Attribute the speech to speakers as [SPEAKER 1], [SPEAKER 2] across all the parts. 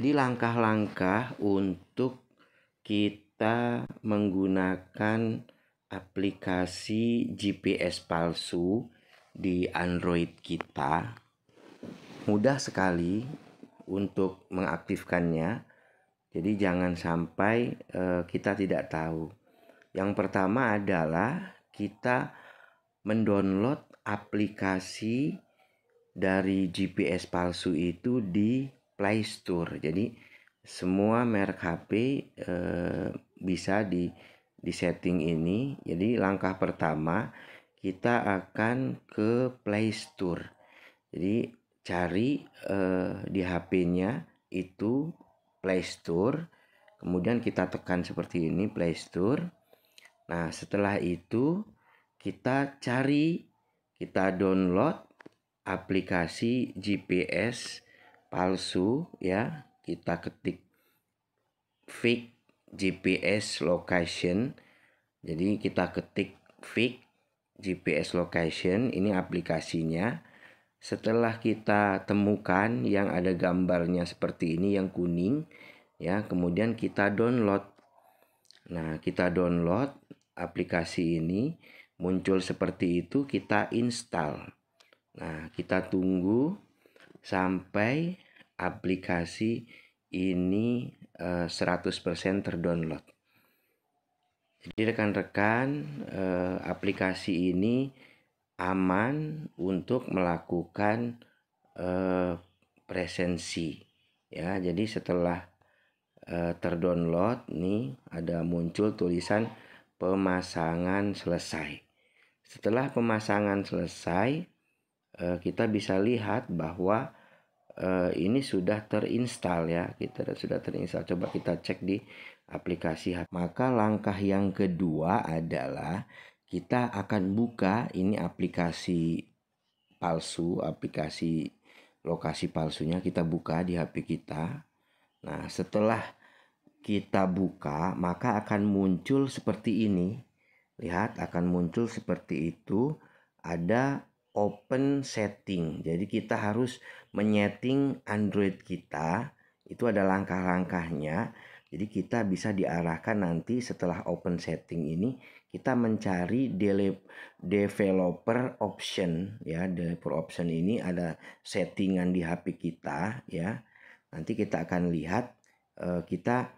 [SPEAKER 1] Jadi langkah-langkah untuk kita menggunakan aplikasi GPS palsu di Android kita mudah sekali untuk mengaktifkannya. Jadi jangan sampai kita tidak tahu. Yang pertama adalah kita mendownload aplikasi dari GPS palsu itu di Play Store. Jadi semua merek HP bisa di setting ini. Jadi langkah pertama kita akan ke Play Store. Jadi cari di HP-nya itu Play Store. Kemudian kita tekan seperti ini Play Store. Nah, setelah itu kita download aplikasi GPS palsu ya. Kita ketik fake GPS location. Jadi kita ketik fake GPS location, ini aplikasinya. Setelah kita temukan yang ada gambarnya seperti ini yang kuning ya, kemudian kita download. Nah, kita download aplikasi ini, muncul seperti itu, kita install. Nah, kita tunggu sampai aplikasi ini 100% terdownload. Jadi rekan-rekan, aplikasi ini aman untuk melakukan presensi ya. Jadi setelah terdownload nih ada muncul tulisan pemasangan selesai. Setelah pemasangan selesai, kita bisa lihat bahwa ini sudah terinstall ya. Kita sudah terinstall. Coba kita cek di aplikasi HP. Maka langkah yang kedua adalah kita akan buka ini aplikasi palsu, aplikasi lokasi palsunya kita buka di HP kita. Nah, setelah kita buka, maka akan muncul seperti ini. Lihat, akan muncul seperti itu. Ada open setting. Jadi kita harus menyeting Android kita. Itu ada langkah-langkahnya. Jadi kita bisa diarahkan nanti setelah open setting ini kita mencari developer option ya. Developer option ini ada settingan di HP kita ya. Nanti kita akan lihat kita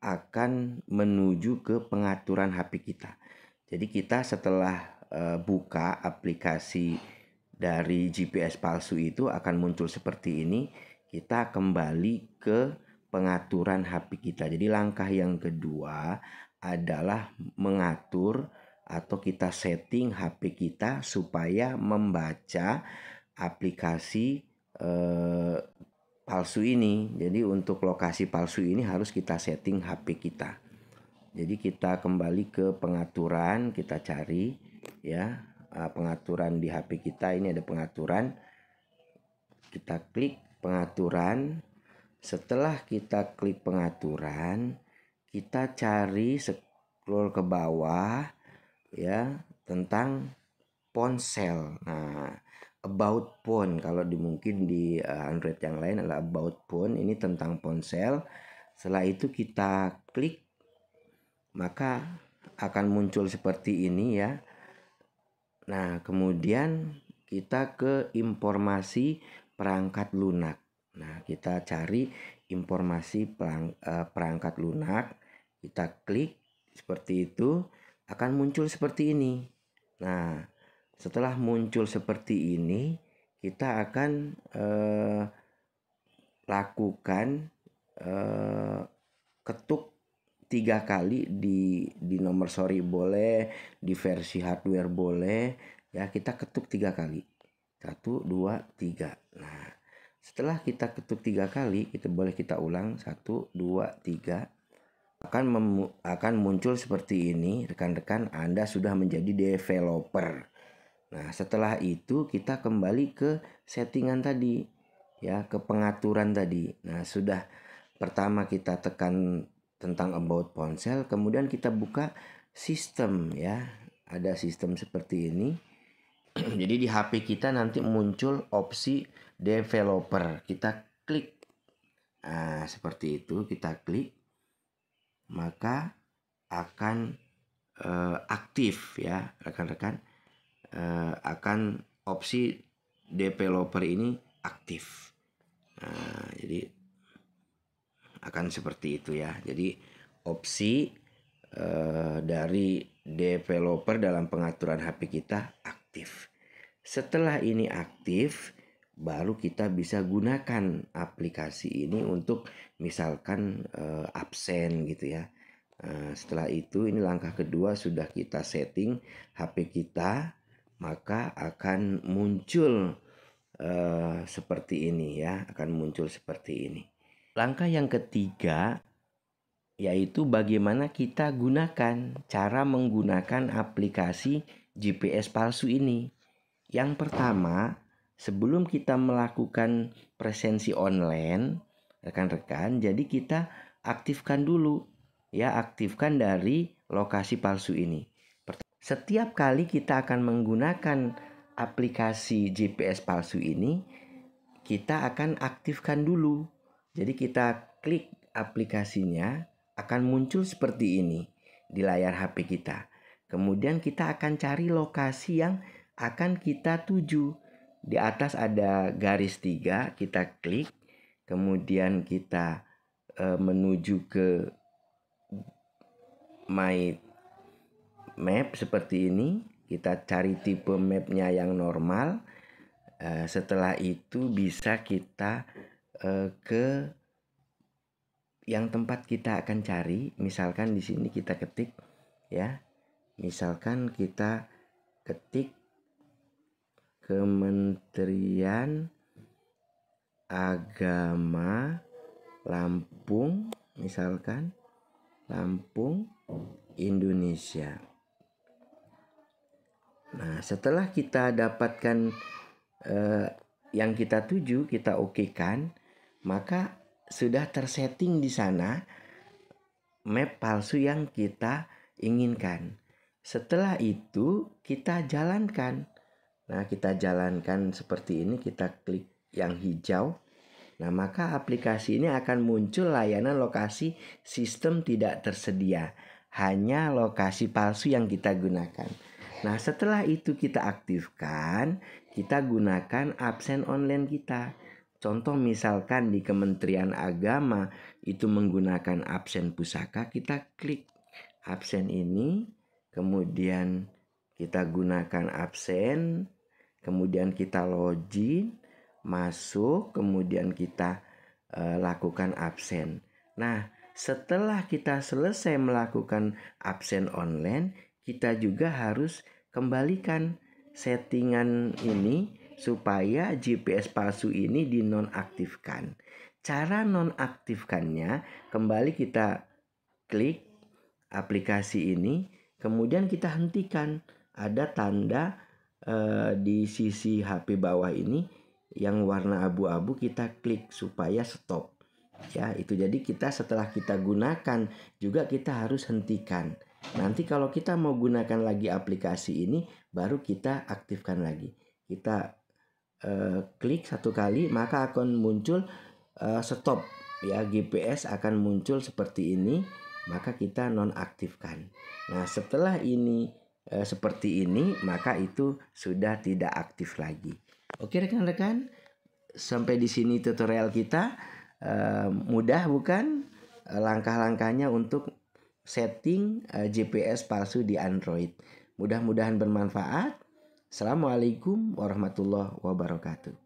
[SPEAKER 1] akan menuju ke pengaturan HP kita. Jadi kita setelah buka aplikasi dari GPS palsu itu akan muncul seperti ini. Kita kembali ke pengaturan HP kita. Jadi langkah yang kedua adalah mengatur atau kita setting HP kita supaya membaca aplikasi palsu ini. Jadi untuk lokasi palsu ini harus kita setting HP kita. Jadi kita kembali ke pengaturan, kita cari ya pengaturan di HP kita. Ini ada pengaturan. Kita klik pengaturan. Setelah kita klik pengaturan, kita cari scroll ke bawah ya tentang ponsel. Nah, about phone kalau mungkin di Android yang lain adalah about phone, ini tentang ponsel. Setelah itu kita klik, maka akan muncul seperti ini ya. Nah, kemudian kita ke informasi perangkat lunak. Nah, kita cari informasi perangkat lunak. Kita klik seperti itu, akan muncul seperti ini. Nah, setelah muncul seperti ini, kita akan lakukan ketuk 3 kali di nomor seri boleh, di versi hardware boleh ya. Kita ketuk 3 kali. 1, 2, 3. Nah, setelah kita ketuk 3 kali, kita ulang 1, 2, 3. Akan muncul seperti ini. Rekan-rekan, Anda sudah menjadi developer. Nah, setelah itu kita kembali ke settingan tadi ya, ke pengaturan tadi. Nah, sudah pertama kita tekan tentang about ponsel, kemudian kita buka sistem ya. Ada sistem seperti ini. Jadi di HP kita nanti muncul opsi developer. Kita klik Nah, seperti itu kita klik, maka akan aktif ya rekan-rekan, akan opsi developer ini aktif. Nah, jadi akan seperti itu ya. Jadi opsi dari developer dalam pengaturan HP kita aktif. Setelah ini aktif, baru kita bisa gunakan aplikasi ini untuk misalkan absen gitu ya. Setelah itu ini langkah kedua, sudah kita setting HP kita, maka akan muncul seperti ini ya, akan muncul seperti ini. Langkah yang ketiga yaitu bagaimana kita gunakan, cara menggunakan aplikasi GPS palsu ini. Yang pertama, sebelum kita melakukan presensi online, rekan-rekan, jadi kita aktifkan dulu ya, aktifkan dari lokasi palsu ini. Setiap kali kita akan menggunakan aplikasi GPS palsu ini, kita akan aktifkan dulu. Jadi kita klik aplikasinya, akan muncul seperti ini di layar HP kita. Kemudian kita akan cari lokasi yang akan kita tuju. Di atas ada garis 3, kita klik. Kemudian kita menuju ke My Map seperti ini. Kita cari tipe mapnya yang normal. Setelah itu bisa kita ke yang tempat kita akan cari. Misalkan di sini kita ketik ya. Misalkan kita ketik Kementerian Agama Lampung, misalkan Lampung, Indonesia. Nah, setelah kita dapatkan yang kita tuju, kita okekan, maka sudah tersetting di sana map palsu yang kita inginkan. Setelah itu kita jalankan. Nah, kita jalankan seperti ini, kita klik yang hijau. Nah, maka aplikasi ini akan muncul layanan lokasi sistem tidak tersedia. Hanya lokasi palsu yang kita gunakan. Nah, setelah itu kita aktifkan, kita gunakan absen online kita. Contoh misalkan di Kementerian Agama itu menggunakan absen pusaka, kita klik absen ini, kemudian kita gunakan absen, kemudian kita login, masuk, kemudian kita lakukan absen. Nah, setelah kita selesai melakukan absen online, kita juga harus kembalikan settingan ini supaya GPS palsu ini dinonaktifkan. Cara nonaktifkannya, kembali kita klik aplikasi ini, kemudian kita hentikan. Ada tanda di sisi HP bawah ini yang warna abu-abu, kita klik supaya stop. Ya, itu jadi kita setelah kita gunakan juga kita harus hentikan. Nanti kalau kita mau gunakan lagi aplikasi ini, baru kita aktifkan lagi. Kita klik satu kali, maka akan muncul stop ya, GPS akan muncul seperti ini, maka kita nonaktifkan. Nah, setelah ini seperti ini, maka itu sudah tidak aktif lagi. Oke rekan-rekan, sampai di sini tutorial kita. Mudah bukan langkah-langkahnya untuk setting GPS palsu di Android. Mudah-mudahan bermanfaat. Assalamualaikum warahmatullahi wabarakatuh.